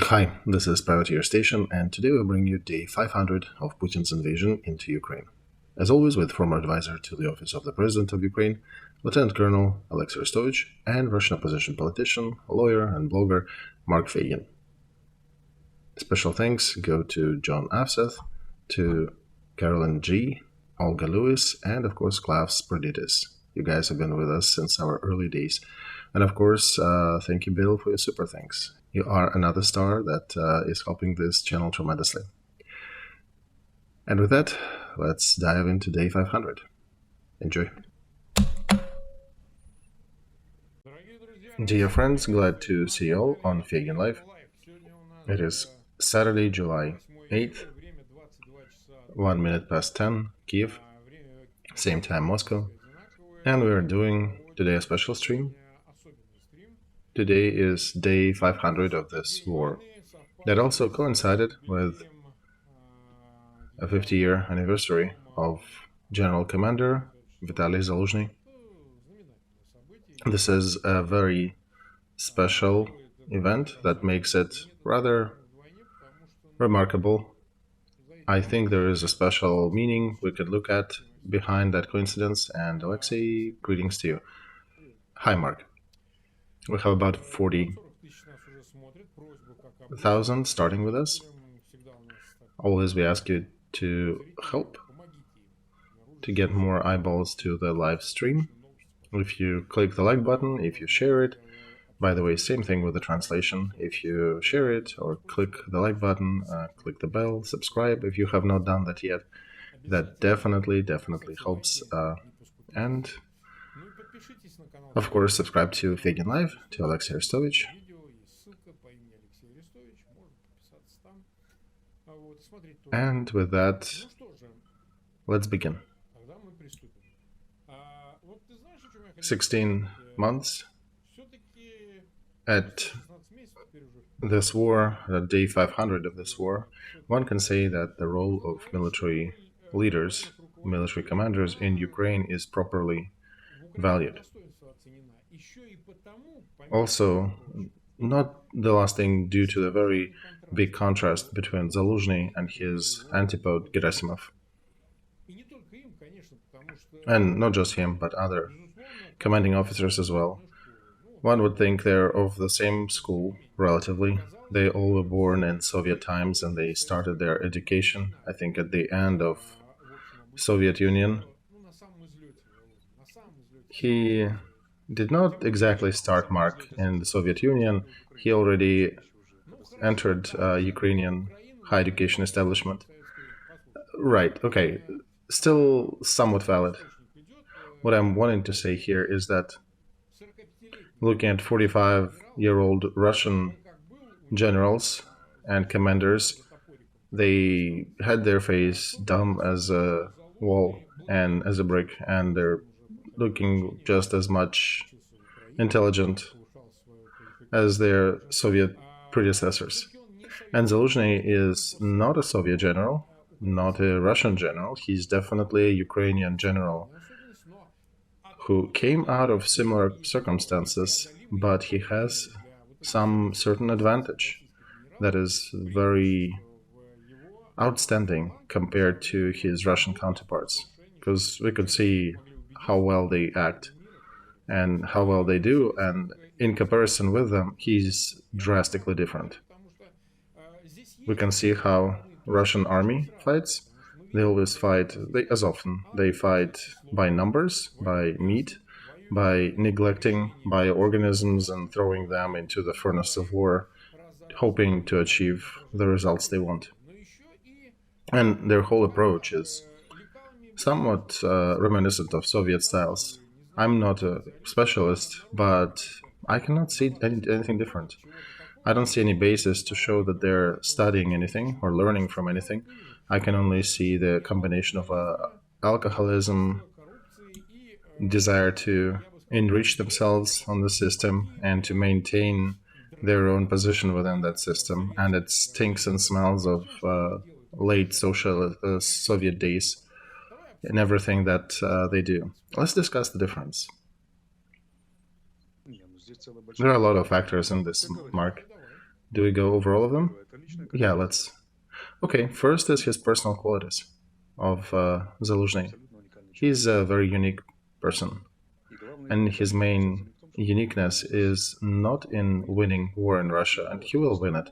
Hi, this is Privateer Station, and today we bring you day 500 of Putin's invasion into Ukraine. As always, with former advisor to the office of the President of Ukraine, Lieutenant Colonel Olexiy Arestovych, and Russian opposition politician, lawyer, and blogger Mark Feygin. Special thanks go to John Afseth, to Carolyn G., Olga Lewis, and of course Klaus Perditis. You guys have been with us since our early days. And of course, thank you, Bill, for your super thanks. You are another star that is helping this channel tremendously. And with that, let's dive into day 500. Enjoy. Dear friends, glad to see you all on Feygin Live. It is Saturday, July 8th, 1 minute past 10, Kiev, same time Moscow, and we are doing today a special stream. Today is day 500 of this war. That also coincided with a 50-year anniversary of General Commander Vitaly Zaluzhny. This is a very special event that makes it rather remarkable. I think there is a special meaning we could look at behind that coincidence, and Olexiy, greetings to you. Hi, Mark. We have about 40,000 starting with us. Always we ask you to help to get more eyeballs to the live stream. If you click the like button, if you share it, by the way, same thing with the translation. If you share it or click the like button, click the bell, subscribe if you have not done that yet. That definitely helps. And of course, subscribe to Feygin Live, to Olexiy Arestovych. And with that, let's begin. 16 months at this war, at day 500 of this war, one can say that the role of military leaders, military commanders in Ukraine is properly valued. Also, not the last thing due to the very big contrast between Zaluzhny and his antipode Gerasimov. And not just him, but other commanding officers as well. One would think they're of the same school, relatively. They all were born in Soviet times and they started their education, I think, at the end of Soviet Union. He did not exactly start Mark in the Soviet Union. He already entered Ukrainian higher education establishment. Right, okay, still somewhat valid. What I'm wanting to say here is that looking at 45-year-old Russian generals and commanders, they had their face dumb as a wall and as a brick, and they're looking just as much intelligent as their Soviet predecessors. And Zaluzhny is not a Soviet general, not a Russian general. He's definitely a Ukrainian general who came out of similar circumstances, but he has some certain advantage that is very outstanding compared to his Russian counterparts, because we could see how well they act and how well they do, and in comparison with them, he's drastically different. We can see how Russian army fights. They always fight, as often, they fight by numbers, by meat, by neglecting bioorganisms and throwing them into the furnace of war, hoping to achieve the results they want. And their whole approach is somewhat reminiscent of Soviet styles. I'm not a specialist, but I cannot see anything different. I don't see any basis to show that they're studying anything or learning from anything. I can only see the combination of alcoholism, desire to enrich themselves on the system and to maintain their own position within that system, and it stinks and smells of late Soviet days in everything that they do. Let's discuss the difference. There are a lot of factors in this, Mark, Do we go over all of them? Yeah, let's. Okay, first is his personal qualities of Zaluzhny. He's a very unique person, and his main uniqueness is not in winning war in Russia, and he will win it.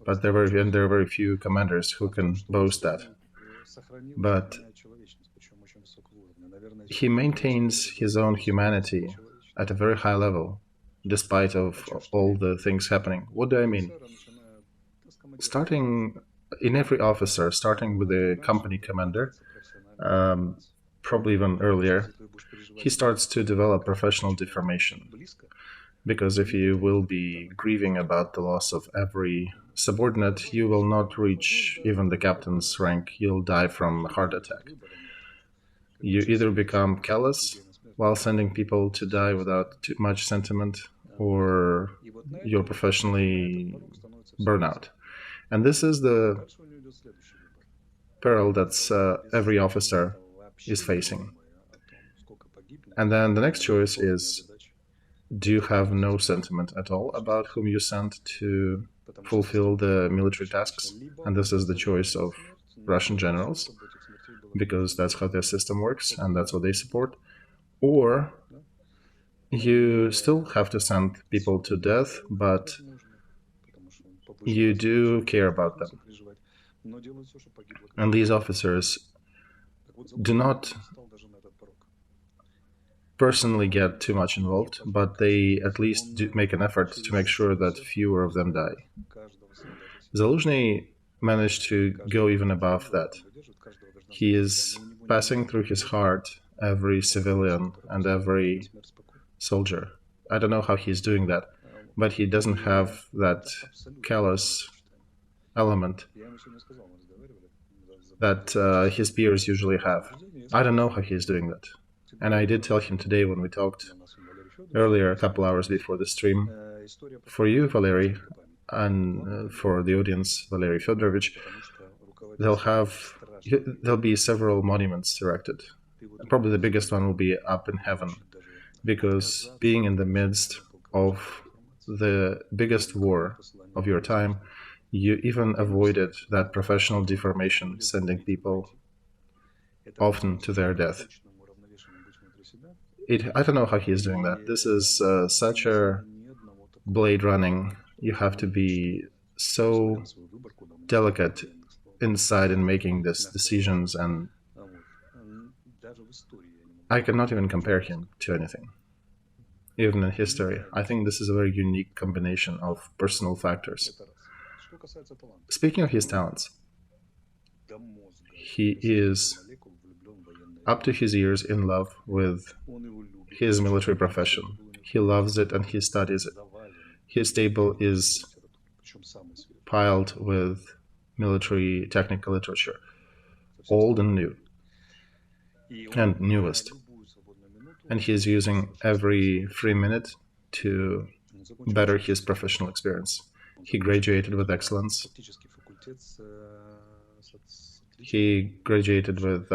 But there are very few commanders who can boast that. But he maintains his own humanity at a very high level, despite of all the things happening. What do I mean? Starting in every officer, starting with the company commander, um, probably even earlier, he starts to develop professional deformation. Because if you will be grieving about the loss of every subordinate, you will not reach even the captain's rank. You'll die from a heart attack. You either become callous while sending people to die without too much sentiment, or you're professionally burnout. And this is the peril that every officer is facing. And then the next choice is, do you have no sentiment at all about whom you sent to fulfill the military tasks? And this is the choice of Russian generals, because that's how their system works and that's what they support. Or you still have to send people to death, but you do care about them. And these officers do not personally get too much involved, but they at least do make an effort to make sure that fewer of them die. Zaluzhny managed to go even above that. He is passing through his heart every civilian and every soldier. I don't know how he's doing that, but he doesn't have that callous element that his peers usually have. I don't know how he's doing that. And I did tell him today when we talked earlier, a couple hours before the stream, for you, Valery, and for the audience, Valery Fedorovich, there'll be several monuments erected. Probably the biggest one will be up in heaven, because being in the midst of the biggest war of your time, you even avoided that professional deformation, sending people often to their death. I don't know how he is doing that. This is such a blade running. You have to be so delicate inside in making these decisions, and I cannot even compare him to anything, even in history. I think this is a very unique combination of personal factors. Speaking of his talents, he is up to his ears in love with his military profession. He loves it and he studies it. His table is piled with military technical literature, old and new, and newest. And he is using every free minute to better his professional experience. He graduated with excellence. He graduated with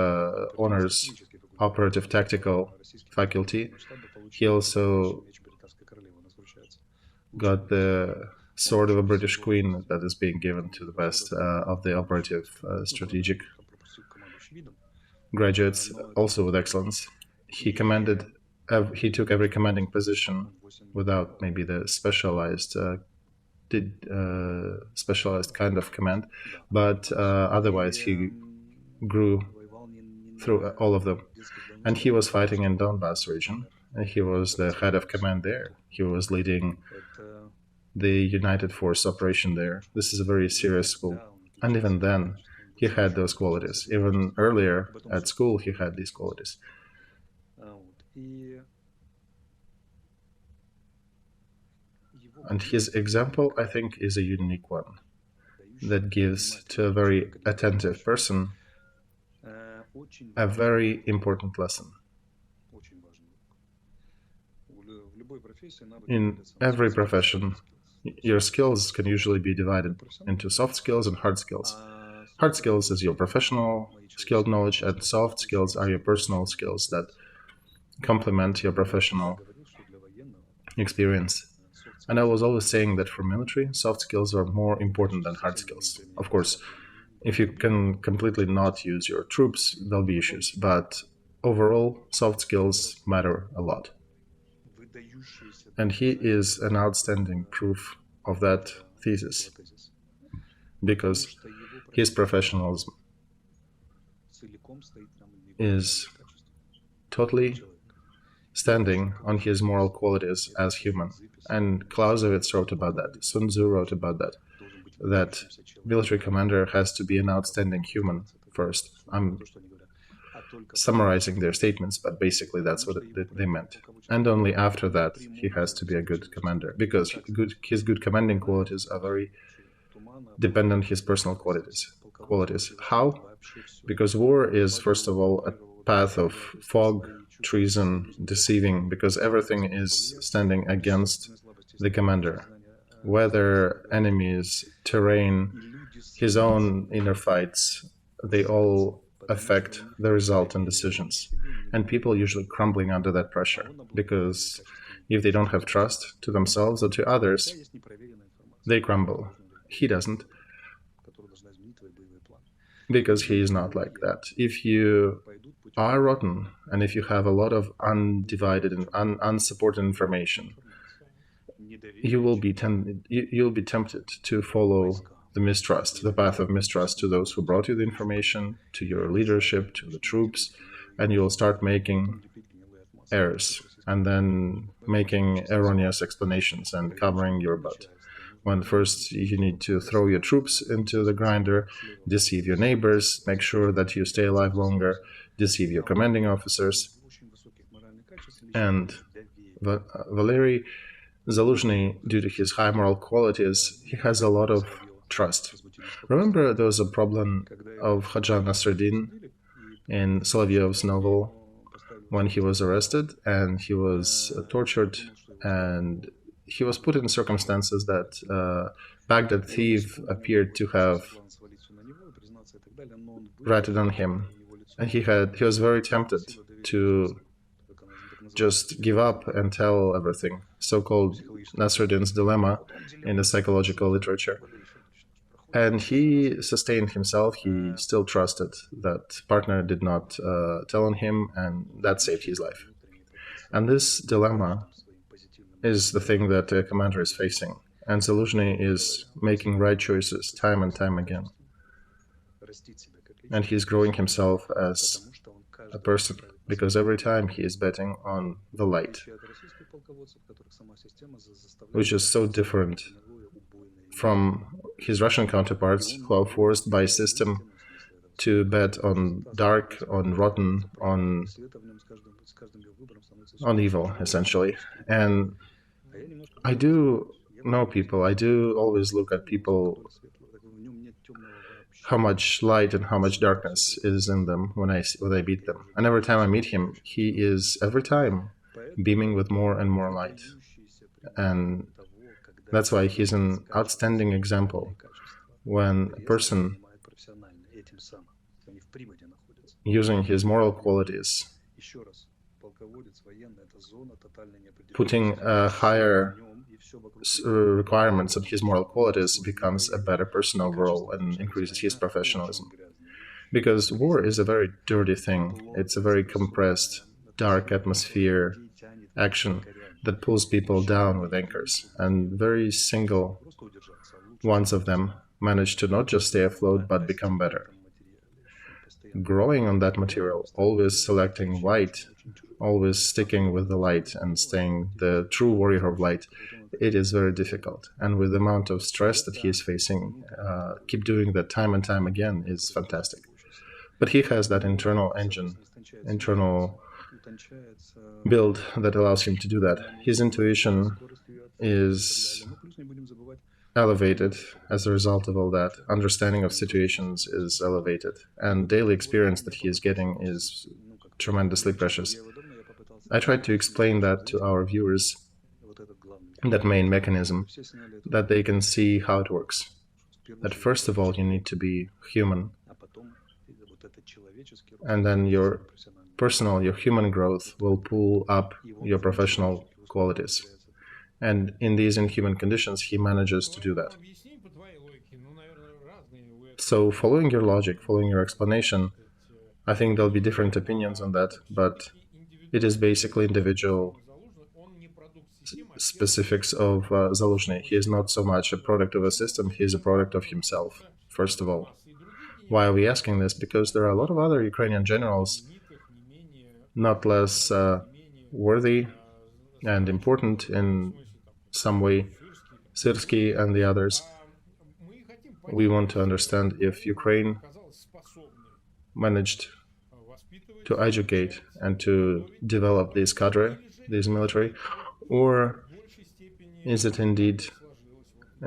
honors, operative tactical faculty. He also got the sword of a British Queen that is being given to the best of the operative strategic graduates, also with excellence. He took every commanding position without maybe the specialized kind of command, but otherwise he grew through all of them. And he was fighting in Donbass region. And he was the head of command there. He was leading the United Force operation there. This is a very serious school. And even then, he had those qualities. Even earlier at school, he had these qualities. And his example, I think, is a unique one that gives to a very attentive person a very important lesson. In every profession, your skills can usually be divided into soft skills and hard skills. Hard skills is your professional skilled knowledge, and soft skills are your personal skills that complement your professional experience. And I was always saying that for military, soft skills are more important than hard skills. Of course, if you can completely not use your troops, there'll be issues. But overall, soft skills matter a lot. And he is an outstanding proof of that thesis because his professionalism is totally standing on his moral qualities as human. And Clausewitz wrote about that. Sun Tzu wrote about that military commander has to be an outstanding human first. I'm summarizing their statements, but basically that's what they meant. And only after that, he has to be a good commander, because his good commanding qualities are very dependent on his personal qualities. How? Because war is, first of all, a path of fog, treason, deceiving, because everything is standing against the commander. Whether enemies, terrain, his own inner fights, they all affect the result and decisions. And people usually crumbling under that pressure, because if they don't have trust to themselves or to others, they crumble. He doesn't, because he is not like that. If you are rotten and if you have a lot of undivided and unsupported information, you'll be tempted to follow the mistrust, the path of mistrust to those who brought you the information, to your leadership, to the troops, and you'll start making errors and then making erroneous explanations and covering your butt. When first you need to throw your troops into the grinder, deceive your neighbors, make sure that you stay alive longer, deceive your commanding officers. And Valery Zaluzhny, due to his high moral qualities, he has a lot of trust. Remember, there was a problem of Khajan Nasreddin in Solovyev's novel when he was arrested and he was tortured, and he was put in circumstances that Baghdad thief appeared to have ratted on him, and he was very tempted to just give up and tell everything, so-called Nasreddin's dilemma in the psychological literature. And he sustained himself. He still trusted that partner did not tell on him, and that saved his life. And this dilemma is the thing that a commander is facing. And Zaluzhny is making right choices time and time again. And he's growing himself as a person, because every time he is betting on the light, which is so different from his Russian counterparts, who are forced by system to bet on dark, on rotten, on evil, essentially. And I do know people, I do always look at people, how much light and how much darkness is in them when I meet them. And every time I meet him, he is every time beaming with more and more light. And that's why he's an outstanding example when a person using his moral qualities, putting higher requirements on his moral qualities, becomes a better person overall and increases his professionalism. Because war is a very dirty thing. It's a very compressed, dark atmosphere action that pulls people down with anchors, and very single ones of them manage to not just stay afloat but become better. Growing on that material, always selecting light, always sticking with the light and staying the true warrior of light, it is very difficult. And with the amount of stress that he is facing, keep doing that time and time again is fantastic. But he has that internal engine, internal build that allows him to do that. His intuition is elevated as a result of all that. Understanding of situations is elevated, and daily experience that he is getting is tremendously precious. I tried to explain that to our viewers, that main mechanism, that they can see how it works. That first of all, you need to be human, and then your human growth will pull up your professional qualities. And in these inhuman conditions, he manages to do that. So, following your logic, following your explanation, I think there'll be different opinions on that, but it is basically individual specifics of Zaluzhny. He is not so much a product of a system, he is a product of himself, first of all. Why are we asking this? Because there are a lot of other Ukrainian generals not less worthy and important in some way, Syrsky and the others. We want to understand if Ukraine managed to educate and to develop these cadre, these military, or is it indeed,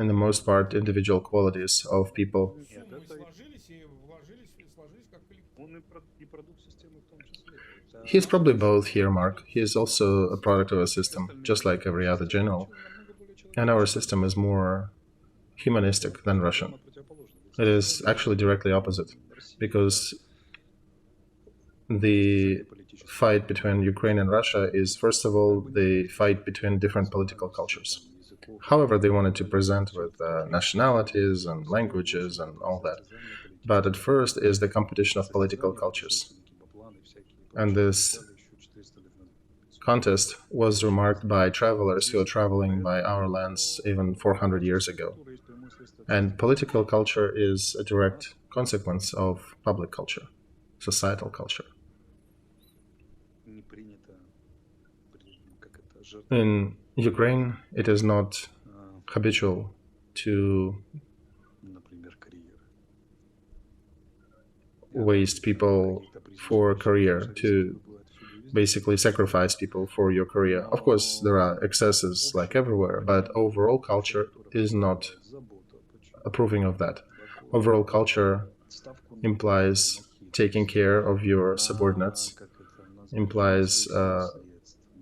in the most part, individual qualities of people? He's probably both here, Mark. He is also a product of a system, just like every other general. And our system is more humanistic than Russian. It is actually directly opposite, because the fight between Ukraine and Russia is, first of all, the fight between different political cultures. However, they wanted to present with nationalities and languages and all that. But at first is the competition of political cultures. And this contest was remarked by travelers who are traveling by our lands even 400 years ago. And political culture is a direct consequence of public culture, societal culture. In Ukraine, it is not habitual to waste people for career, to basically sacrifice people for your career. Of course, there are excesses like everywhere, but overall culture is not approving of that. Overall culture implies taking care of your subordinates, implies a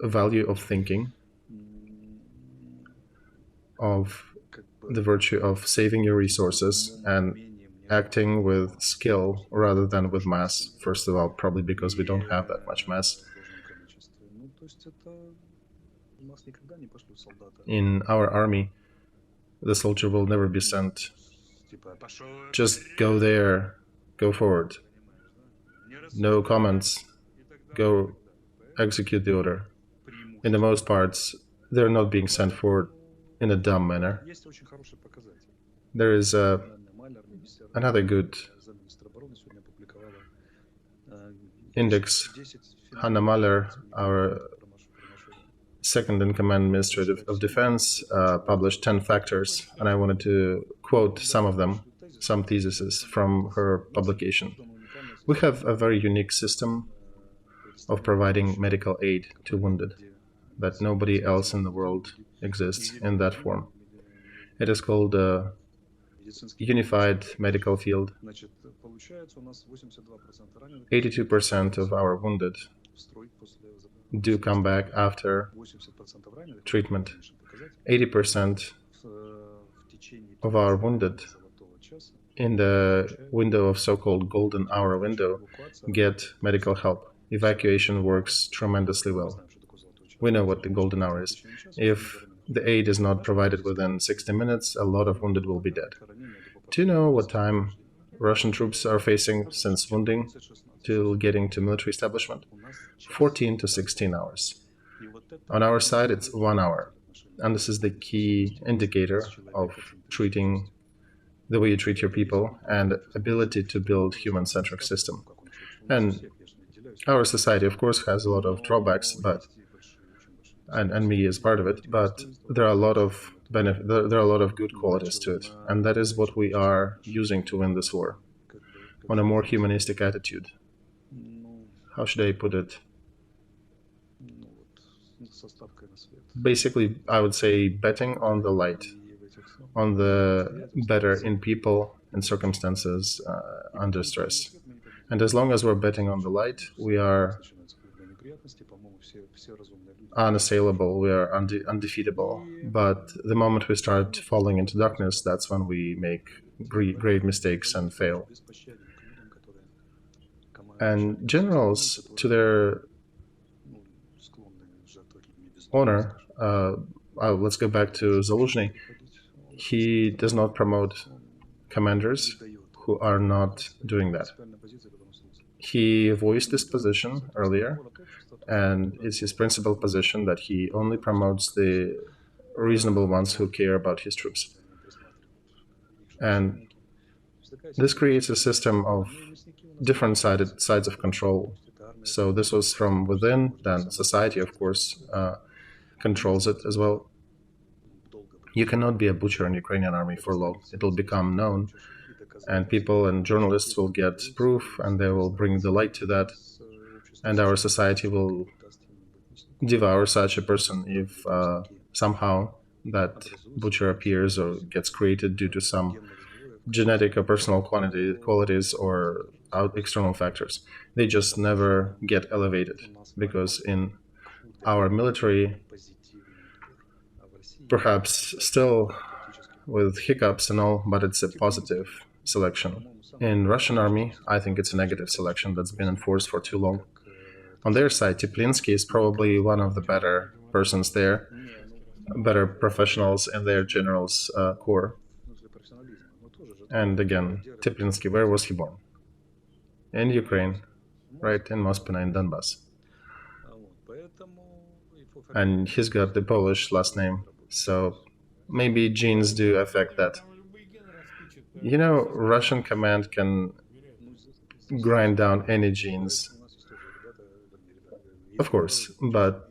value of thinking, of the virtue of saving your resources and acting with skill rather than with mass. First of all, probably because we don't have that much mass. In our army, the soldier will never be sent. Just go there, go forward. No comments, go execute the order. In the most parts, they're not being sent forward in a dumb manner. There is another good index. Hanna Mahler, our second-in-command Minister of Defense, published 10 factors, and I wanted to quote some of them, some theses from her publication. We have a very unique system of providing medical aid to wounded that nobody else in the world exists in that form. It is called a unified medical field. 82% of our wounded do come back after treatment. 80% of our wounded in the window of so-called golden hour window get medical help. Evacuation works tremendously well. We know what the golden hour is. If the aid is not provided within 60 minutes, a lot of wounded will be dead. Do you know what time Russian troops are facing since wounding till getting to military establishment? 14 to 16 hours. On our side, it's 1 hour. And this is the key indicator of treating the way you treat your people and ability to build human-centric system. And our society, of course, has a lot of drawbacks, but and me is part of it, but there are a lot of there are a lot of good qualities to it, and that is what we are using to win this war, on a more humanistic attitude. How should I put it? Basically, I would say betting on the light, on the better in people and circumstances under stress. And as long as we're betting on the light, we are unassailable, we are undefeatable. But the moment we start falling into darkness, that's when we make great mistakes and fail. And generals, to their honor, let's go back to Zaluzhny. He does not promote commanders who are not doing that. He voiced this position earlier, and it's his principal position that he only promotes the reasonable ones who care about his troops. And this creates a system of different sides of control. So this was from within, then society, of course, controls it as well. You cannot be a butcher in Ukrainian army for long. It will become known, and people and journalists will get proof, and they will bring the light to that, and our society will devour such a person if somehow that butcher appears or gets created due to some genetic or personal qualities or external factors. They just never get elevated because in our military, perhaps still with hiccups and all, but it's a positive selection. In Russian army, I think it's a negative selection that's been enforced for too long. On their side, Teplinsky is probably one of the better persons there, better professionals in their general's corps. And again, Teplinsky, where was he born? In Ukraine, right in Mospina in Donbass. And he's got the Polish last name, so maybe genes do affect that. You know, Russian command can grind down any genes, of course, but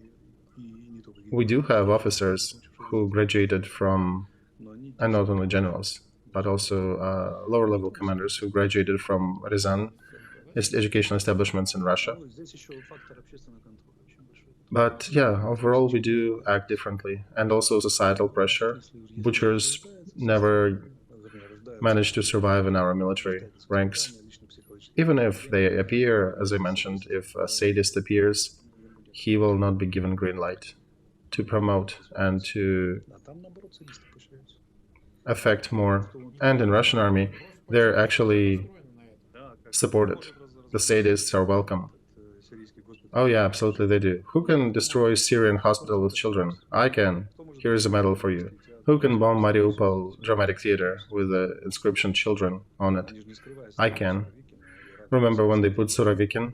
we do have officers who graduated from, and not only generals, but also lower level commanders who graduated from Ryazan educational establishments in Russia. But yeah, overall we do act differently, and also societal pressure. Butchers never manage to survive in our military ranks. Even if they appear, as I mentioned, if a sadist appears, he will not be given green light to promote and to affect more. And in Russian army, they're actually supported. The sadists are welcome. Oh yeah, absolutely they do. Who can destroy Syrian hospital with children? I can. Here is a medal for you. Who can bomb Mariupol dramatic theater with the inscription children on it? I can. Remember when they put Surovikin?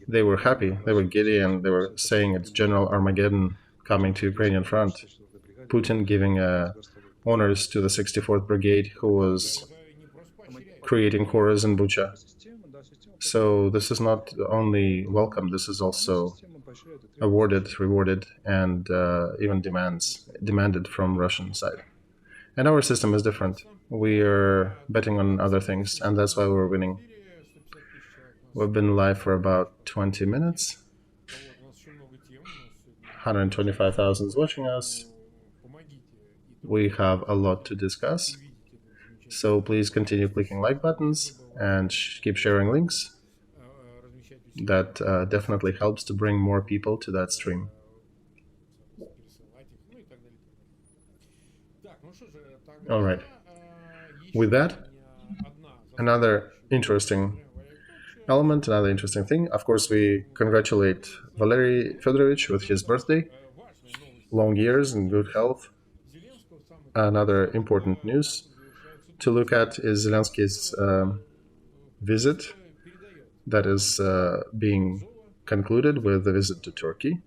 They were happy, they were giddy, and they were saying it's General Armageddon coming to Ukrainian front. Putin giving honors to the 64th Brigade, who was creating horrors in Bucha. So this is not only welcome, this is also awarded, rewarded, and even demanded from Russian side. And our system is different. We are betting on other things, and that's why we're winning. We've been live for about 20 minutes. 125,000 is watching us. We have a lot to discuss. So please continue clicking like buttons and keep sharing links. That definitely helps to bring more people to that stream. All right. With that, another interesting element, another interesting thing. Of course, we congratulate Valery Fedorovich with his birthday. Long years and good health. Another important news to look at is Zelensky's visit that is being concluded with a visit to Turkey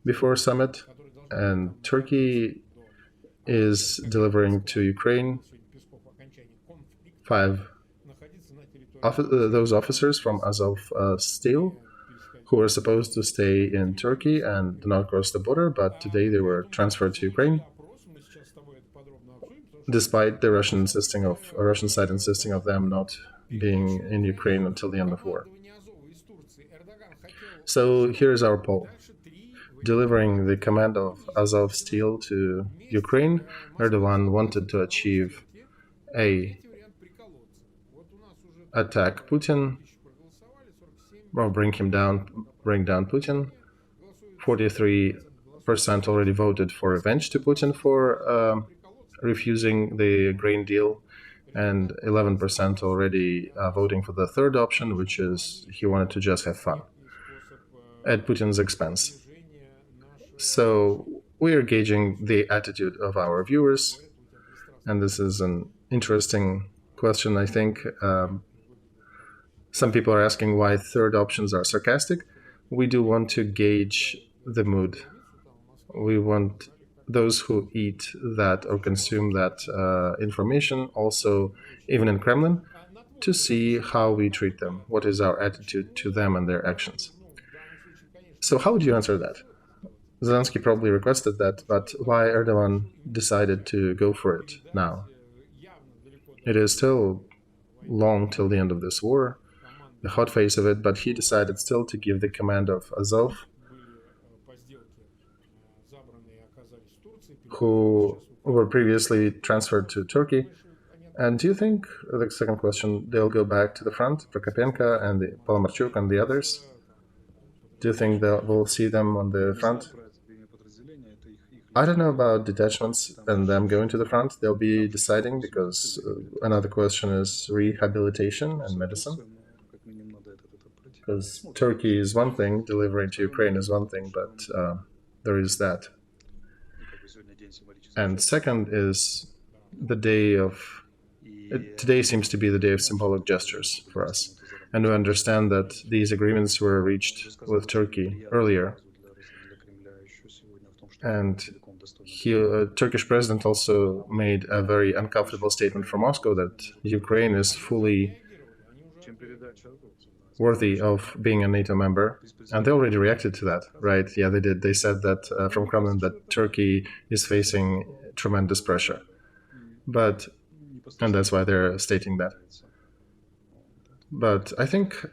before summit. And Turkey is delivering to Ukraine those officers from Azov Steel who were supposed to stay in Turkey and not cross the border, but today they were transferred to Ukraine, despite the Russian side insisting of them not being in Ukraine until the end of war. So here's our poll. Delivering the command of Azov Steel to Ukraine, Erdogan wanted to achieve A, attack Putin, or bring down Putin. 43% already voted for revenge to Putin for refusing the grain deal, and 11% already voting for the third option, which is he wanted to just have fun at Putin's expense. So we are gauging the attitude of our viewers, and this is an interesting question, I think. Some people are asking why third options are sarcastic. We do want to gauge the mood. We want those who eat that or consume that information, also even in Kremlin, to see how we treat them. What is our attitude to them and their actions? So, how would you answer that? Zelensky probably requested that, but why Erdogan decided to go for it now? It is still long till the end of this war, the hot phase of it, but he decided still to give the command of Azov, who were previously transferred to Turkey. And do you think, the second question, they'll go back to the front, Prokopenko and the Polomarchuk and the others? Do you think we'll see them on the front? I don't know about detachments and them going to the front. They'll be deciding because another question is rehabilitation and medicine. Because Turkey is one thing, delivering to Ukraine is one thing, but there is that. And second is the day of. Today seems to be the day of symbolic gestures for us. And we understand that these agreements were reached with Turkey earlier. And Turkish president also made a very uncomfortable statement from Moscow that Ukraine is fully worthy of being a NATO member. And they already reacted to that, right? Yeah, they did. They said that from Kremlin that Turkey is facing tremendous pressure. And that's why they're stating that. But I think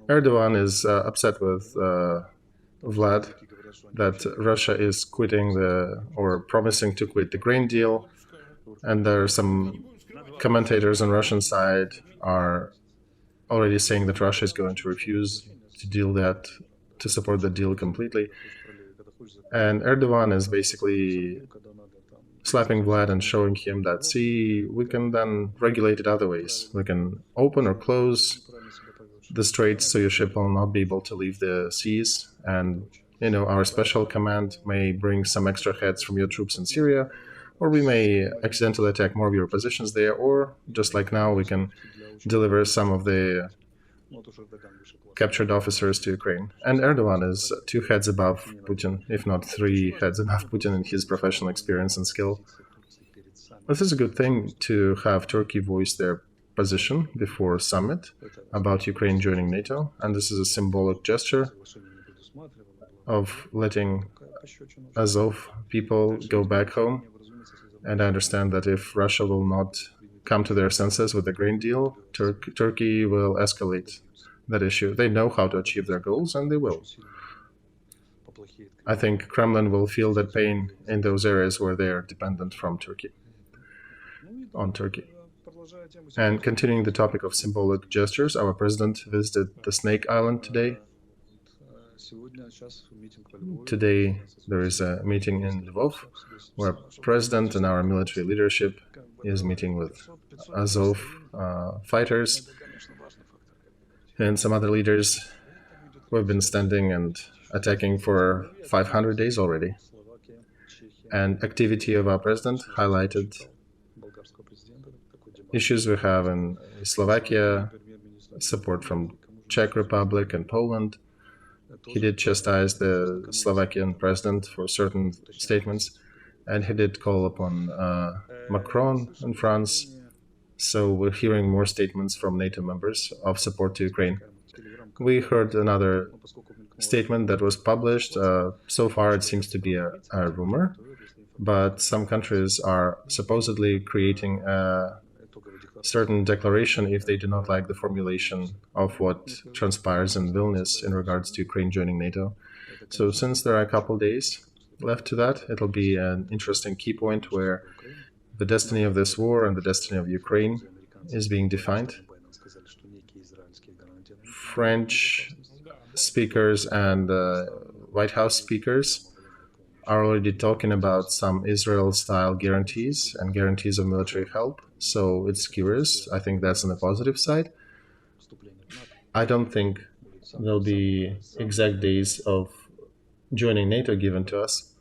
Erdogan is upset with Vlad that Russia is quitting or promising to quit the grain deal. And there are some commentators on Russian side are already saying that Russia is going to refuse to support the deal completely. And Erdogan is basically slapping Vlad and showing him that, see, we can then regulate it other ways. We can open or close the straits so your ship will not be able to leave the seas. And, our special command may bring some extra heads from your troops in Syria, or we may accidentally attack more of your positions there, or just like now, we can deliver some of the captured officers to Ukraine. And Erdogan is 2 heads above Putin, if not 3 heads above Putin in his professional experience and skill. This is a good thing to have Turkey voice their position before summit about Ukraine joining NATO, and this is a symbolic gesture of letting Azov people go back home. And I understand that if Russia will not come to their senses with the grain deal, Turkey will escalate that issue. They know how to achieve their goals, and they will. I think Kremlin will feel that pain in those areas where they are dependent on Turkey. And continuing the topic of symbolic gestures, our president visited the Snake Island today. Today there is a meeting in Lvov where president and our military leadership is meeting with Azov fighters and some other leaders who have been standing and attacking for 500 days already. And activity of our president highlighted issues we have in Slovakia, support from Czech Republic and Poland. He did chastise the Slovakian president for certain statements, and he did call upon Macron in France. So we're hearing more statements from NATO members of support to Ukraine. We heard another statement that was published. So far it seems to be a rumor, but some countries are supposedly creating a certain declaration if they do not like the formulation of what transpires in Vilnius in regards to Ukraine joining NATO. So since there are a couple days left to that, it'll be an interesting key point where the destiny of this war and the destiny of Ukraine is being defined. French speakers and White House speakers are already talking about some Israel-style guarantees and guarantees of military help. So it's curious. I think that's on the positive side. I don't think there'll be exact days of joining NATO given to us.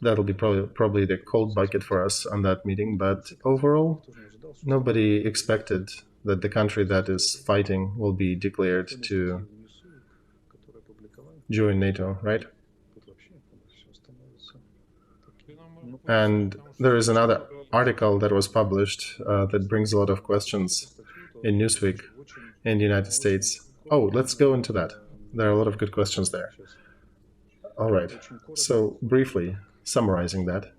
That'll be probably the cold bucket for us on that meeting. But overall, nobody expected that the country that is fighting will be declared to join NATO, right? And there is another article that was published that brings a lot of questions in Newsweek in the United States. Oh, let's go into that. There are a lot of good questions there. All right. So, briefly summarizing that,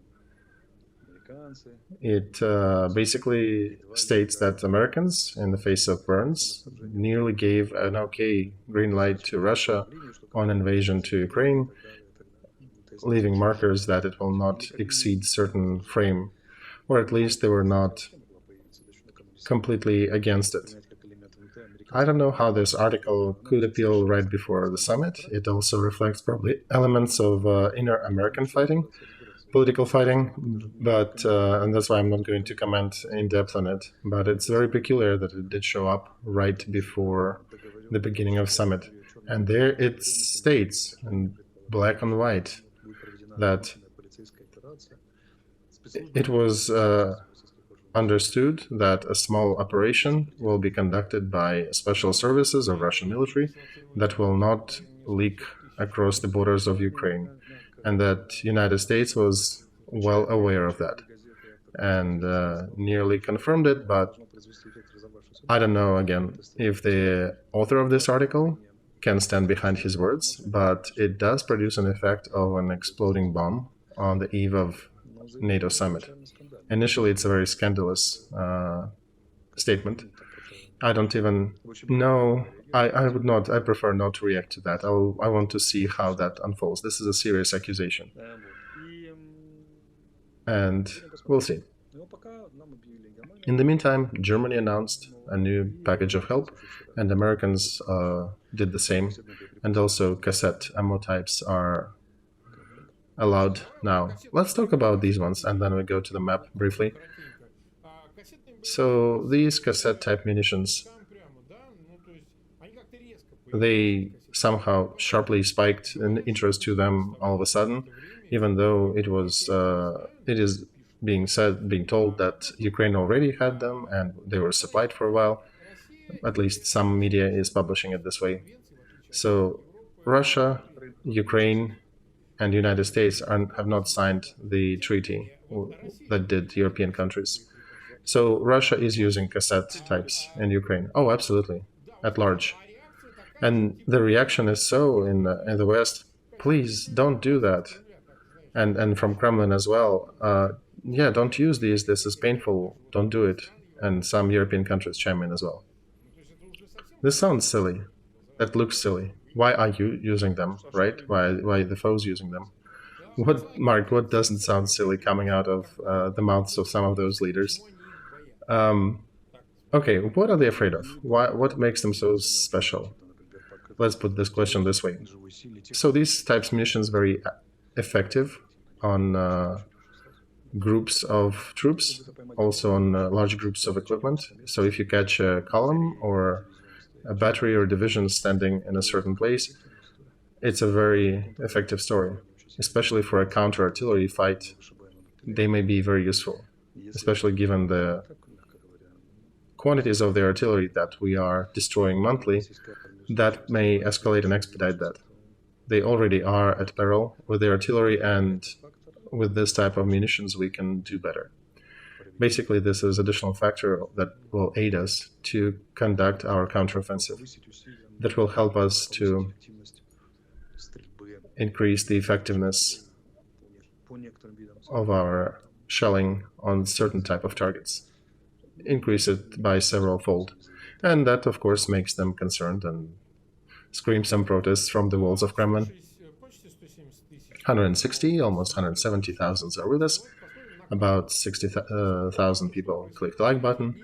it basically states that Americans, in the face of Burns, nearly gave an okay green light to Russia on invasion to Ukraine, leaving markers that it will not exceed certain frame, or at least they were not completely against it. I don't know how this article could appeal right before the summit. It also reflects probably elements of inner American fighting, political fighting, but and that's why I'm not going to comment in depth on it. But it's very peculiar that it did show up right before the beginning of summit, and there it states in black and white that it was understood that a small operation will be conducted by special services of Russian military that will not leak across the borders of Ukraine, and that United States was well aware of that and nearly confirmed it. But I don't know, again, if the author of this article can stand behind his words, but it does produce an effect of an exploding bomb on the eve of NATO summit. Initially, it's a very scandalous statement. I don't even know. I prefer not to react to that. I want to see how that unfolds. This is a serious accusation. And we'll see. In the meantime, Germany announced a new package of help, and Americans did the same. And also cassette ammo types are allowed now. Let's talk about these ones, and then we go to the map briefly. So these cassette type munitions, they somehow sharply spiked in interest to them all of a sudden, even though it is being told that Ukraine already had them and they were supplied for a while. At least some media is publishing it this way. So Russia, Ukraine, and the United States have not signed the treaty that did European countries. So Russia is using cassette types in Ukraine. Oh, absolutely, at large. And the reaction is so in the West, please don't do that. And from Kremlin as well, yeah, don't use these, this is painful, don't do it. And some European countries chime in as well. This sounds silly. That looks silly. Why are you using them, right? Why the foes using them? What doesn't sound silly coming out of the mouths of some of those leaders? Okay, what are they afraid of? What makes them so special? Let's put this question this way. So these types of munitions very effective on groups of troops, also on large groups of equipment. So if you catch a column or a battery or division standing in a certain place, it's a very effective story, especially for a counter-artillery fight. They may be very useful, especially given the quantities of the artillery that we are destroying monthly. That may escalate and expedite that. They already are at peril with the artillery, and with this type of munitions we can do better. Basically, this is an additional factor that will aid us to conduct our counteroffensive, that will help us to increase the effectiveness of our shelling on certain type of targets, increase it by several fold. And that, of course, makes them concerned and screams some protests from the walls of Kremlin. 160, almost 170,000 are with us. About 60,000 people clicked the like button.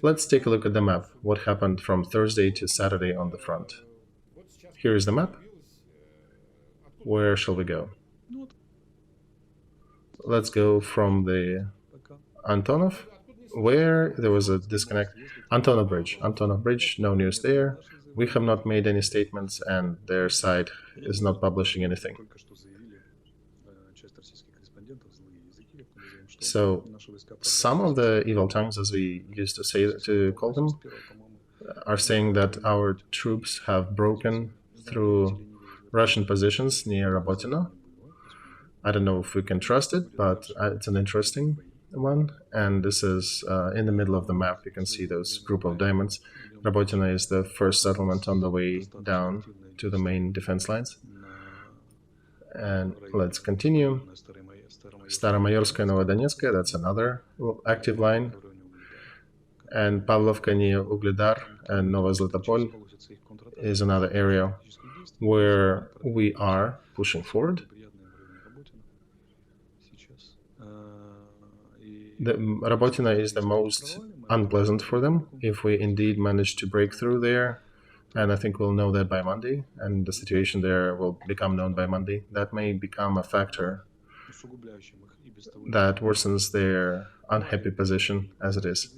Let's take a look at the map. What happened from Thursday to Saturday on the front? Here is the map. Where shall we go? Let's go from the Antonov, where there was a disconnect. Antonov Bridge, no news there. We have not made any statements, and their side is not publishing anything. So some of the evil tongues, as we used to call them, are saying that our troops have broken through Russian positions near Robotyno. I don't know if we can trust it, but it's an interesting one. And this is in the middle of the map. You can see those group of diamonds. Robotyno is the first settlement on the way down to the main defense lines. And let's continue. Staromayorskaya, Novodonetskaya, that's another active line. And Pavlovka near Ugledar and Novozlatopol is another area where we are pushing forward. The Robotyno is the most unpleasant for them if we indeed manage to break through there, and I think we'll know that by Monday, and the situation there will become known by Monday. That may become a factor that worsens their unhappy position as it is.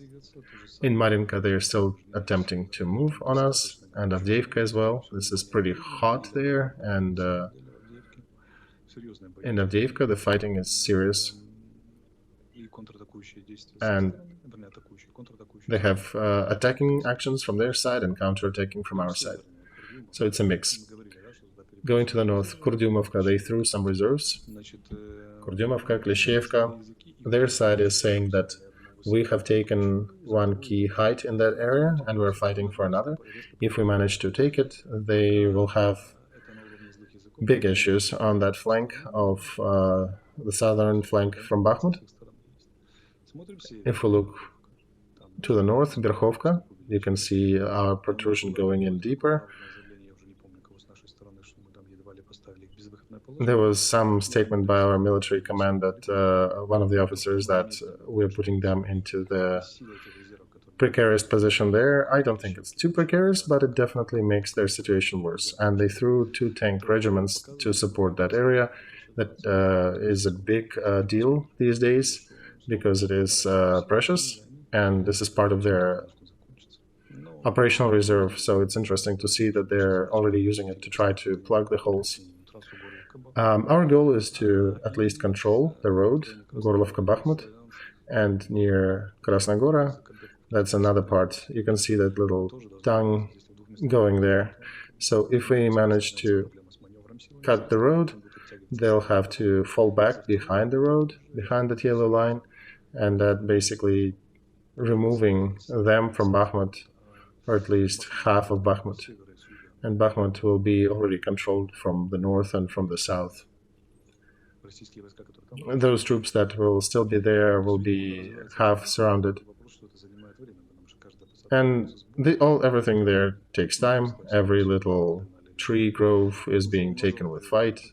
In Marinka, they're still attempting to move on us, and Avdiivka as well. This is pretty hot there, and in Avdiivka, the fighting is serious. And they have attacking actions from their side and counter-attacking from our side. So it's a mix. Going to the north, Kurdyumovka, they threw some reserves. Kurdyumovka, Klishevka, their side is saying that we have taken one key height in that area and we're fighting for another. If we manage to take it, they will have big issues on that flank of the southern flank from Bakhmut. If we look to the north, Berkhovka, you can see our protrusion going in deeper. There was some statement by our military command that one of the officers that we're putting them into the precarious position there. I don't think it's too precarious, but it definitely makes their situation worse. And they threw 2 tank regiments to support that area. That is a big deal these days because it is precious, and this is part of their operational reserve. So it's interesting to see that they're already using it to try to plug the holes. Our goal is to at least control the road, Gorlovka-Bakhmut, and near Krasnogora, that's another part. You can see that little tongue going there. So if we manage to cut the road, they'll have to fall back behind the road, behind that yellow line, and that basically removing them from Bakhmut, or at least half of Bakhmut. And Bakhmut will be already controlled from the north and from the south. Those troops that will still be there will be half surrounded. And everything there takes time. Every little tree grove is being taken with fight,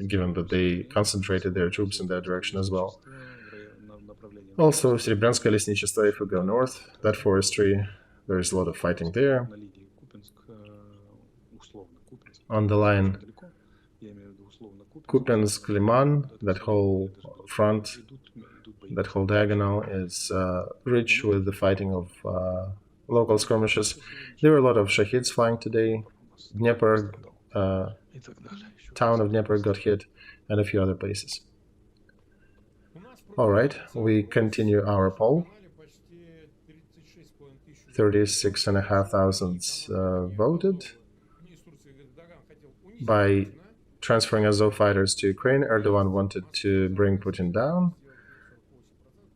given that they concentrated their troops in that direction as well. Also, Serebryanskaya Lesnichestvo, if we go north, that forestry, there is a lot of fighting there. On the line, Kupiansk-Liman, that whole front, that whole diagonal is rich with the fighting of local skirmishes. There were a lot of Shahids flying today. Dnieper, town of Dnieper got hit, and a few other places. All right, we continue our poll. 36,500 voted. By transferring Azov fighters to Ukraine, Erdogan wanted to bring Putin down.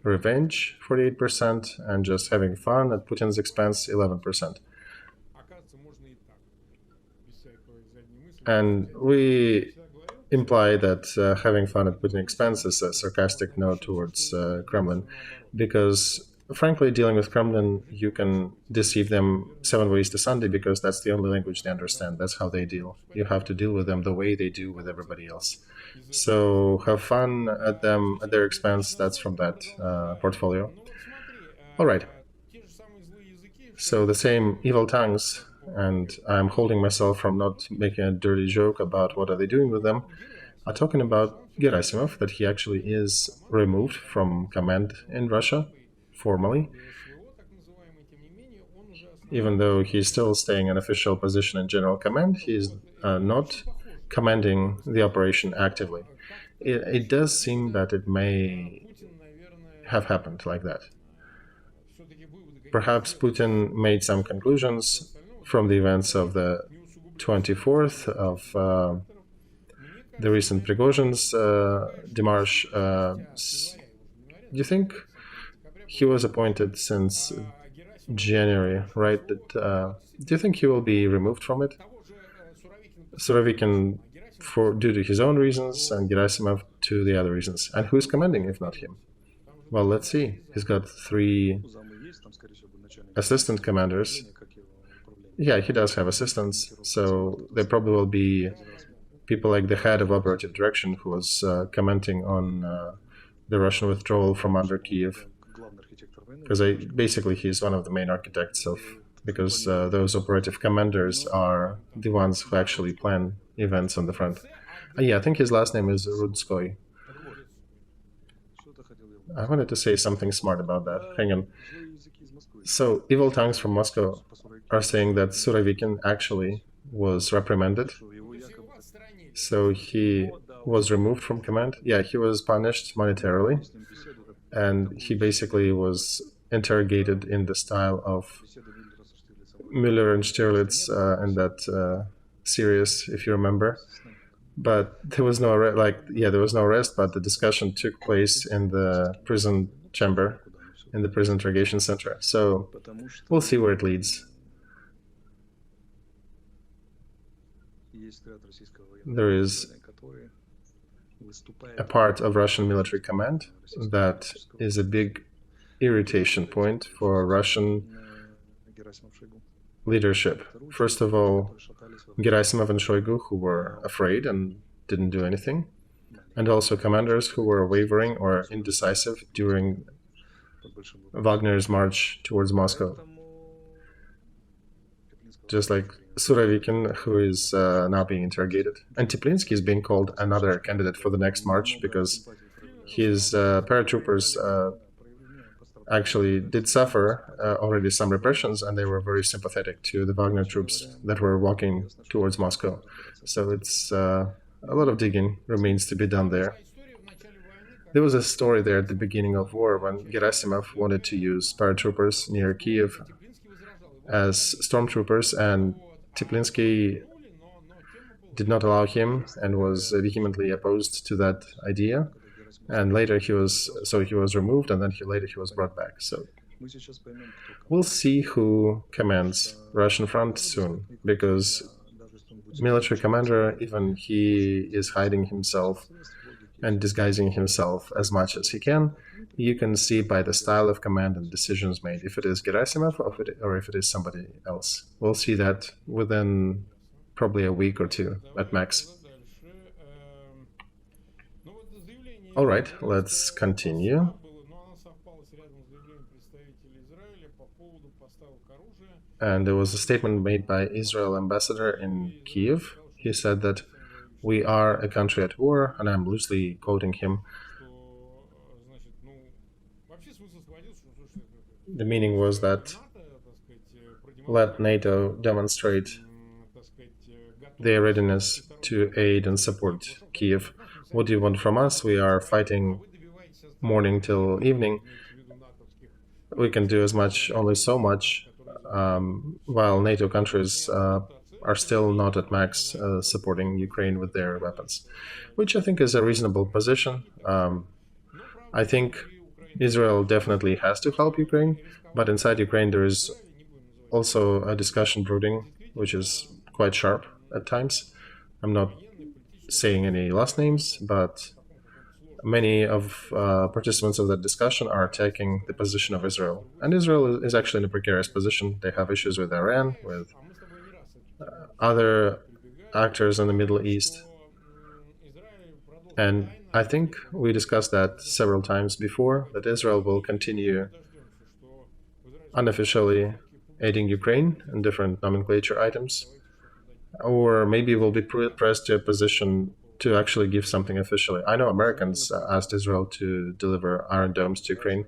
Revenge, 48%, and just having fun at Putin's expense, 11%. And we imply that having fun at Putin's expense is a sarcastic note towards Kremlin, because frankly, dealing with Kremlin, you can deceive them 7 ways to Sunday, because that's the only language they understand. That's how they deal. You have to deal with them the way they do with everybody else. So have fun at them at their expense. That's from that portfolio. All right. So the same evil tongues, and I'm holding myself from not making a dirty joke about what are they doing with them, are talking about Gerasimov, that he actually is removed from command in Russia, formally. Even though he's still staying an official position in General Command, he's not commanding the operation actively. It does seem that it may have happened like that. Perhaps Putin made some conclusions from the events of the 24th of the recent Prigozhin's demarche. Do you think he was appointed since January, right? Do you think he will be removed from it? Surovikin due to his own reasons and Gerasimov to the other reasons. And who's commanding if not him? Well, let's see. He's got 3 assistant commanders. Yeah, he does have assistants, so there probably will be people like the head of operative direction who was commenting on the Russian withdrawal from under Kiev, because basically he's one of the main architects of, because those operative commanders are the ones who actually plan events on the front. Yeah, I think his last name is Rudskoy. I wanted to say something smart about that. Hang on. So, evil tongues from Moscow are saying that Surovikin actually was reprimanded. So he was removed from command. Yeah, he was punished monetarily. And he basically was interrogated in the style of Müller and Stirlitz in that series, if you remember. But there was no there was no arrest, but the discussion took place in the prison chamber, in the prison interrogation center. So we'll see where it leads. There is a part of Russian military command that is a big irritation point for Russian leadership. First of all, Gerasimov and Shoigu, who were afraid and didn't do anything, and also commanders who were wavering or indecisive during Wagner's march towards Moscow. Just like Surovikin, who is now being interrogated. And Teplinsky is being called another candidate for the next march because his paratroopers actually did suffer already some repressions, and they were very sympathetic to the Wagner troops that were walking towards Moscow. So it's a lot of digging remains to be done there. There was a story there at the beginning of war when Gerasimov wanted to use paratroopers near Kiev as stormtroopers, and Teplinsky did not allow him and was vehemently opposed to that idea. And later he was removed, and then later he was brought back. So we'll see who commands Russian front soon, because military commander, even he is hiding himself and disguising himself as much as he can. You can see by the style of command and decisions made if it is Gerasimov or if it is somebody else. We'll see that within probably a week or 2 at max. All right, let's continue. And there was a statement made by Israel ambassador in Kiev. He said that we are a country at war, and I'm loosely quoting him. The meaning was that let NATO demonstrate their readiness to aid and support Kiev. What do you want from us? We are fighting morning till evening. We can do as much, only so much, while NATO countries are still not at max supporting Ukraine with their weapons, which I think is a reasonable position. I think Israel definitely has to help Ukraine, but inside Ukraine there is also a discussion brooding, which is quite sharp at times. I'm not saying any last names, but many of participants of that discussion are attacking the position of Israel. And Israel is actually in a precarious position. They have issues with Iran, with other actors in the Middle East. And I think we discussed that several times before, that Israel will continue unofficially aiding Ukraine in different nomenclature items, or maybe will be pressed to a position to actually give something officially. I know Americans asked Israel to deliver Iron Domes to Ukraine.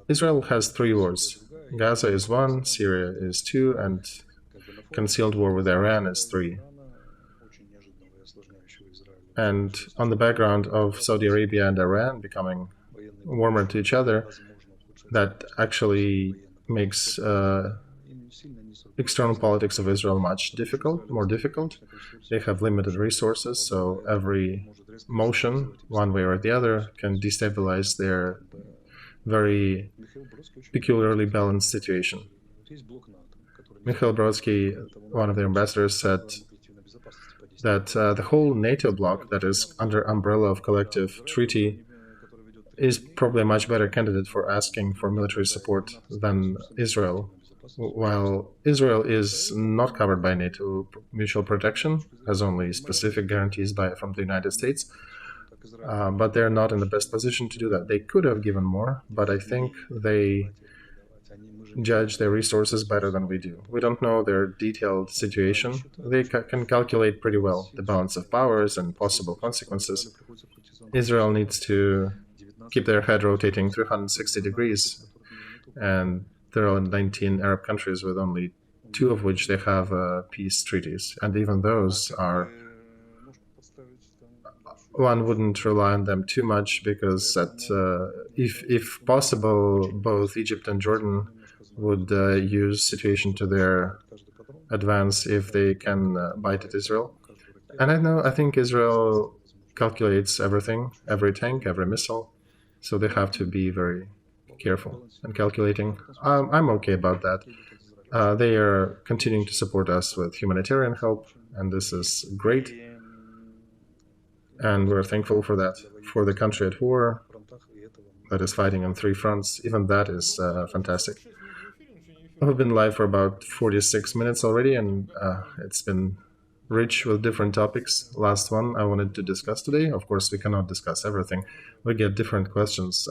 Israel has 3 words: Gaza is 1, Syria is 2, and concealed war with Iran is 3. And on the background of Saudi Arabia and Iran becoming warmer to each other, that actually makes external politics of Israel much more difficult. They have limited resources, so every motion, one way or the other, can destabilize their very peculiarly balanced situation. Mikhail Brodsky, one of the ambassadors, said that the whole NATO bloc that is under umbrella of collective treaty is probably a much better candidate for asking for military support than Israel. While Israel is not covered by NATO mutual protection, has only specific guarantees from the United States, but they're not in the best position to do that. They could have given more, but I think they judge their resources better than we do. We don't know their detailed situation. They can calculate pretty well the balance of powers and possible consequences. Israel needs to keep their head rotating 360 degrees, and there are 19 Arab countries with only 2 of which they have peace treaties, and even those are, one wouldn't rely on them too much, because if possible, both Egypt and Jordan would use situation to their advance if they can bite at Israel. And I think Israel calculates everything, every tank, every missile, so they have to be very careful and calculating. I'm okay about that. They are continuing to support us with humanitarian help, and this is great. And we're thankful for that. For the country at war that is fighting on 3 fronts, even that is fantastic. We've been live for about 46 minutes already, and it's been rich with different topics. Last one I wanted to discuss today. Of course, we cannot discuss everything. We get different questions,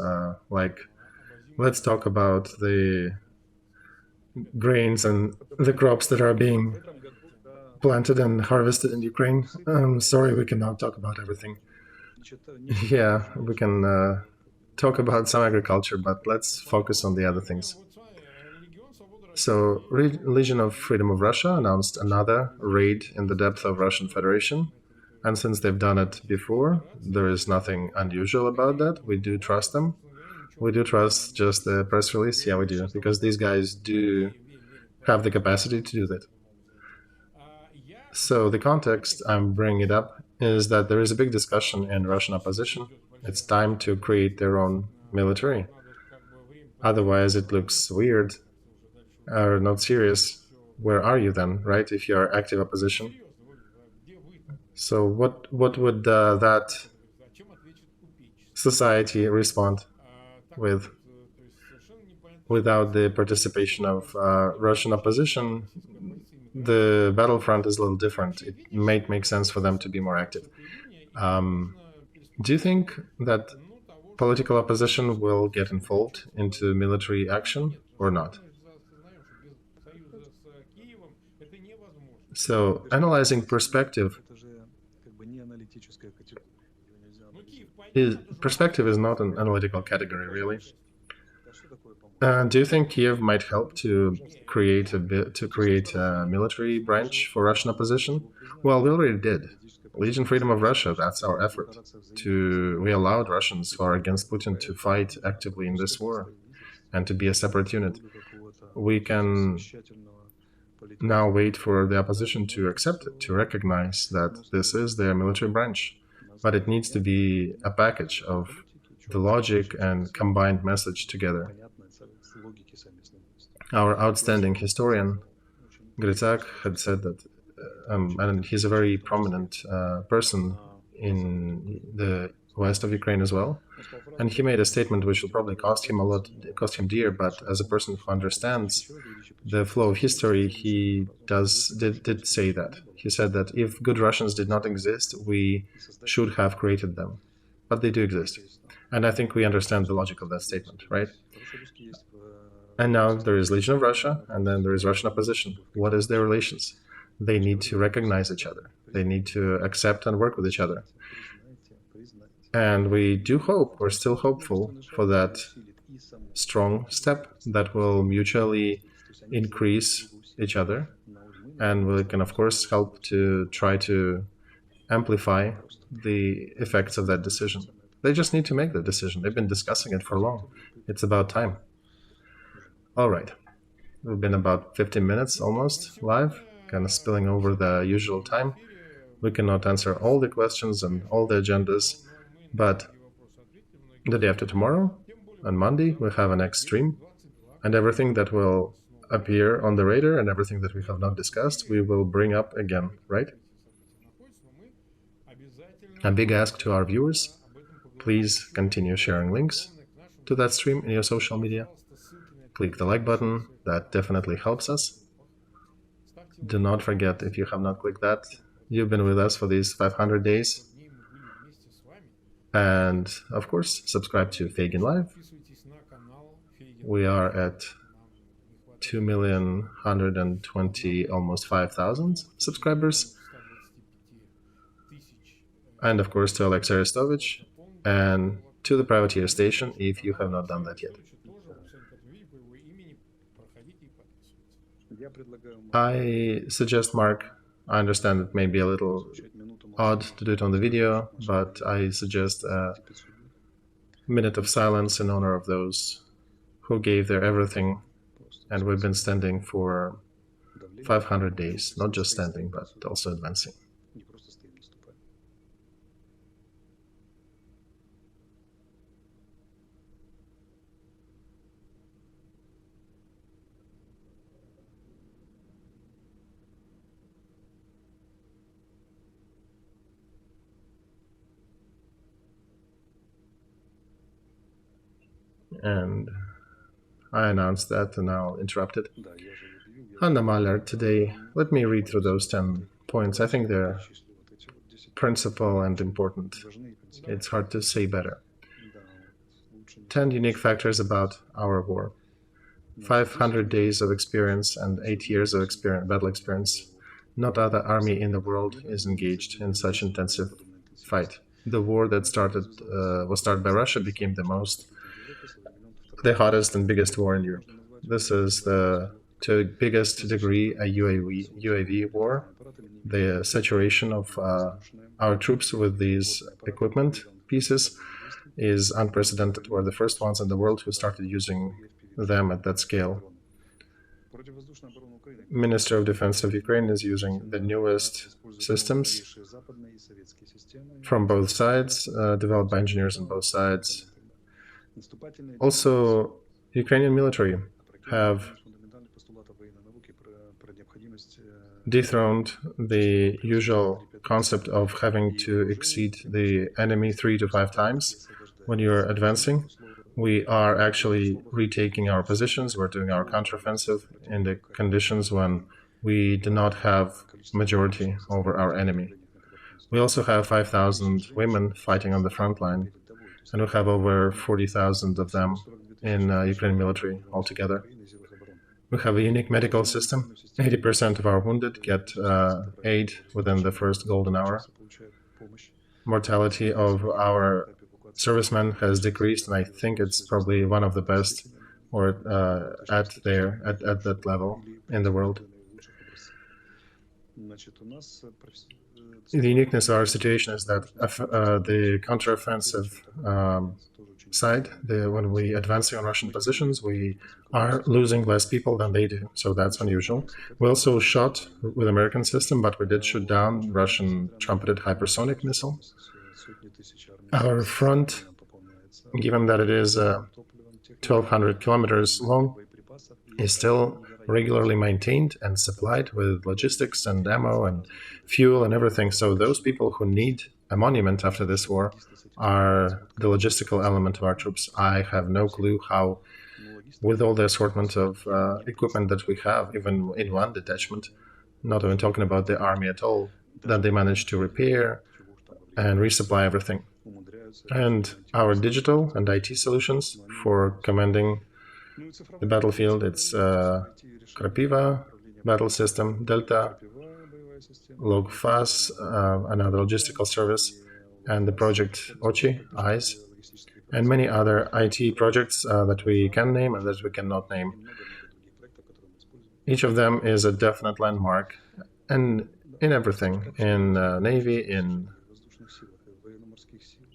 like, let's talk about the grains and the crops that are being planted and harvested in Ukraine. Sorry, we cannot talk about everything. Yeah, we can talk about some agriculture, but let's focus on the other things. So, Legion of Freedom of Russia announced another raid in the depth of Russian Federation. And since they've done it before, there is nothing unusual about that. We do trust them. We do trust just the press release. Yeah, we do, because these guys do have the capacity to do that. So the context I'm bringing it up is that there is a big discussion in Russian opposition. It's time to create their own military. Otherwise, it looks weird or not serious. Where are you then, right, if you are active opposition? So what would that society respond with without the participation of Russian opposition? The battlefront is a little different. It might make sense for them to be more active. Do you think that political opposition will get involved into military action or not? So, analyzing perspective is not an analytical category, really. Do you think Kiev might help to create a military branch for Russian opposition? Well, we already did. Legion Freedom of Russia, that's our effort. We allowed Russians who are against Putin to fight actively in this war and to be a separate unit. We can now wait for the opposition to accept it, to recognize that this is their military branch. But it needs to be a package of the logic and combined message together. Our outstanding historian, Gritsak, had said that, and he's a very prominent person in the west of Ukraine as well, and he made a statement which will probably cost him dear, but as a person who understands the flow of history, he did say that. He said that if good Russians did not exist, we should have created them, but they do exist. And I think we understand the logic of that statement, right? And now there is Legion of Russia, and then there is Russian opposition. What is their relations? They need to recognize each other. They need to accept and work with each other. And we do hope, we're still hopeful for that strong step that will mutually increase each other, and we can, of course, help to try to amplify the effects of that decision. They just need to make the decision. They've been discussing it for long. It's about time. All right. We've been about 15 minutes almost live, kind of spilling over the usual time. We cannot answer all the questions and all the agendas, but the day after tomorrow, on Monday, we have a next stream, and everything that will appear on the radar and everything that we have not discussed, we will bring up again, right? A big ask to our viewers, please continue sharing links to that stream in your social media. Click the like button, that definitely helps us. Do not forget, if you have not clicked that, you've been with us for these 500 days. And of course, subscribe to Feygin Live. We are at 2,120,000, almost 5,000 subscribers. And of course to Olexiy Arestovych and to the privateer station if you have not done that yet. I suggest, Mark, I understand it may be a little odd to do it on the video, but I suggest a minute of silence in honor of those who gave their everything, and we've been standing for 500 days, not just standing, but also advancing. And I announced that, and I'll interrupt it. On the Mahler today, let me read through those 10 points. I think they're principal and important. It's hard to say better. 10 unique factors about our war. 500 days of experience and 8 years of battle experience. Not other army in the world is engaged in such intensive fight. The war that was started by Russia became the hottest and biggest war in Europe. This is to the biggest degree a UAV war. The saturation of our troops with these equipment pieces is unprecedented. We're the first ones in the world who started using them at that scale. Minister of Defense of Ukraine is using the newest systems from both sides, developed by engineers on both sides. Also, Ukrainian military have dethroned the usual concept of having to exceed the enemy 3 to 5 times when you're advancing. We are actually retaking our positions. We're doing our counteroffensive in the conditions when we do not have majority over our enemy. We also have 5,000 women fighting on the front line, and we have over 40,000 of them in Ukrainian military altogether. We have a unique medical system. 80% of our wounded get aid within the first golden hour. Mortality of our servicemen has decreased, and I think it's probably one of the best, or at that level in the world. The uniqueness of our situation is that the counteroffensive side, when we advancing on Russian positions, we are losing less people than they do, so that's unusual. We also shot with American system, but we did shoot down Russian trumpeted hypersonic missile. Our front, given that it is 1,200 kilometers long, is still regularly maintained and supplied with logistics and ammo and fuel and everything. So those people who need a monument after this war are the logistical element of our troops. I have no clue how, with all the assortment of equipment that we have, even in one detachment, not even talking about the army at all, that they manage to repair and resupply everything. And our digital and IT solutions for commanding the battlefield, it's Krapiva battle system, Delta, LogFAS, another logistical service, and the project OCHI, EYES. and many other IT projects that we can name and that we cannot name. Each of them is a definite landmark, and in everything, in Navy, in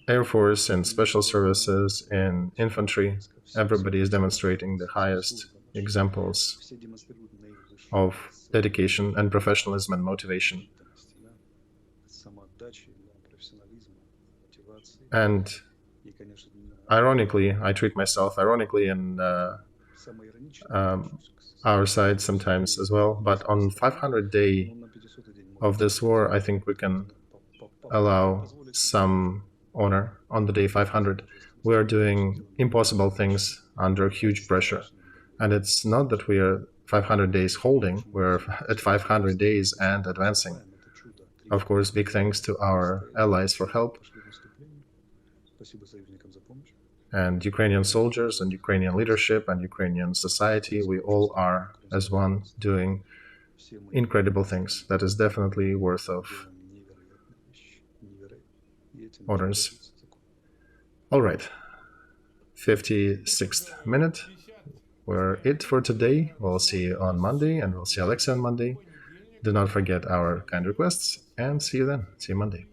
Air Force, in Special Services, in Infantry, everybody is demonstrating the highest examples of dedication and professionalism and motivation. And ironically, I treat myself ironically in our side sometimes as well, but on 500 day of this war, I think we can allow some honor on the day 500. We are doing impossible things under huge pressure. And it's not that we are 500 days holding, we're at 500 days and advancing. Of course, big thanks to our allies for help, and Ukrainian soldiers and Ukrainian leadership and Ukrainian society. We all are as one doing incredible things. That is definitely worth of honors. All right, 56th minute. We're it for today. We'll see you on Monday, and we'll see Olexiy on Monday. Do not forget our kind requests, and see you then. See you Monday.